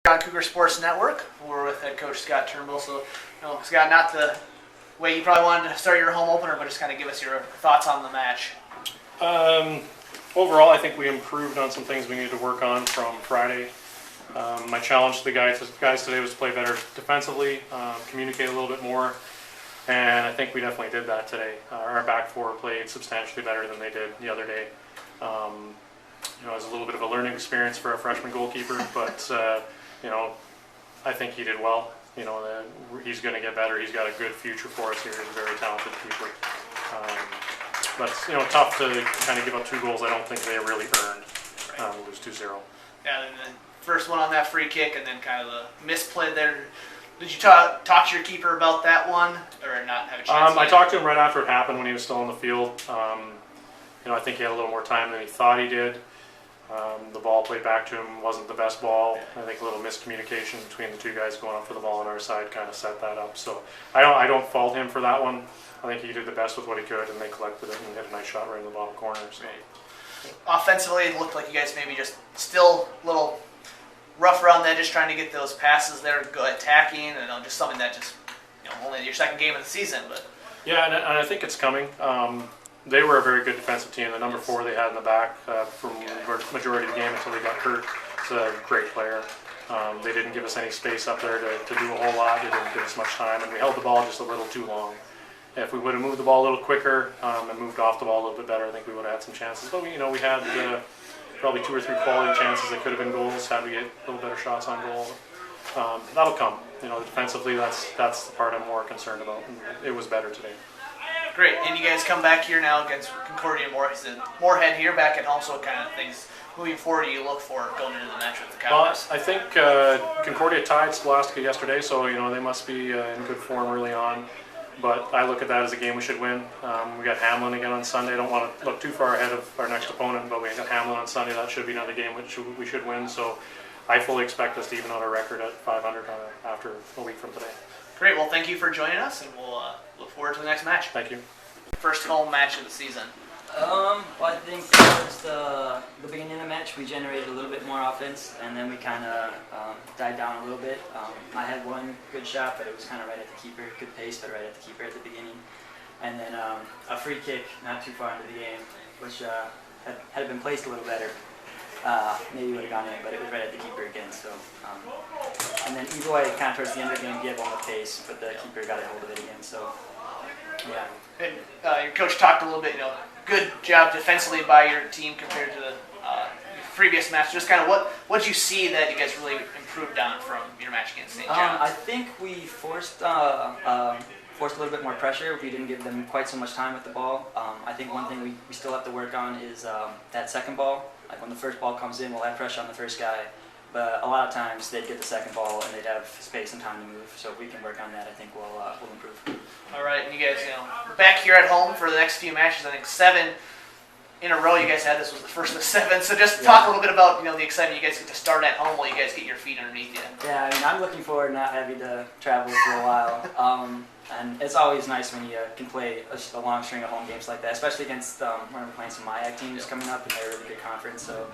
On Cougar Sports Network, we're with head coach Scott Turnbull. So, Scott, not the way you probably wanted to start your home opener, but just kind of give us your thoughts on the match. Overall, I think we improved on some things we needed to work on from Friday. My challenge to the guys today was to play better defensively, communicate a little bit more, and I think we definitely did that today. Our back four played substantially better than they did the other day. It was a little bit of a learning experience for a freshman goalkeeper, but I think he did well. He's going to get better. He's got a good future for us here. He's a very talented keeper. But tough to kind of give up 2 goals I don't think they really earned. Lose 2-0. Yeah, and the first one on that free kick, and then kind of the misplay there. Did you talk to your keeper about that one, or not have a chance? I talked to him right after it happened when he was still on the field. I think he had a little more time than he thought he did. The ball played back to him wasn't the best ball. I think a little miscommunication between the 2 guys going up for the ball on our side kind of set that up. So I don't fault him for that one. I think he did the best with what he could, and they collected it and hit a nice shot right in the bottom corner. So. Right. Offensively, it looked like you guys maybe just still a little rough around the edges, trying to get those passes there, go attacking, and just something that just only your second game of the season. But yeah, and I think it's coming. They were a very good defensive team. The number 4 they had in the back for the majority of the game until they got hurt. It's a great player. They didn't give us any space up there to do a whole lot. They didn't give us much time, and we held the ball just a little too long. If we would have moved the ball a little quicker and moved off the ball a little bit better, I think we would have had some chances. But we had probably 2 or 3 quality chances that could have been goals had we get a little better shots on goal. That'll come. Defensively, that's the part I'm more concerned about. And it was better today. Great, and you guys come back here now against Concordia Moorhead here back at home. So what kind of things moving forward do you look for going into the match with the Cowboys? Well, I think Concordia tied Scholastica yesterday, so they must be in good form early on. But I look at that as a game we should win. We got Hamlin again on Sunday. I don't want to look too far ahead of our next opponent, but we got Hamlin on Sunday. That should be another game which we should win. So I fully expect us to even out our record at 500 after a week from today. Great. Well, thank you for joining us, and we'll look forward to the next match. Thank you. First home match of the season. Well, I think towards the beginning of the match, we generated a little bit more offense, and then we kind of died down a little bit. I had one good shot, but it was kind of right at the keeper. Good pace, but right at the keeper at the beginning. And then a free kick not too far into the game, which had it been placed a little better, maybe would have gone in, but it was right at the keeper again. So, and then Evoy kind of towards the end of the game, he had one with pace, but the keeper got a hold of it again. So, yeah. And your coach talked a little bit, good job defensively by your team compared to the previous match. Just kind of what did you see that you guys really improved on from your match against St. John's? I think we forced a little bit more pressure. We didn't give them quite so much time with the ball. I think one thing we still have to work on is that second ball. Like when the first ball comes in, we'll have pressure on the first guy. But a lot of times they'd get the second ball and they'd have space and time to move. So if we can work on that, I think we'll improve. All right, and you guys, back here at home for the next few matches. I think 7 in a row you guys had. This was the first of 7. So just talk a little bit about the excitement you guys get to start at home while you guys get your feet underneath you. Yeah, I'm looking forward not having to travel for a while. And it's always nice when you can play a long string of home games like that, especially against when we're playing some MIAC teams coming up, and they're a really good conference. So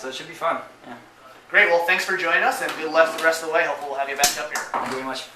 it should be fun. Yeah. Great. Well, thanks for joining us, and good luck the rest of the way. Hopefully we'll have you back up here. Thank you very much.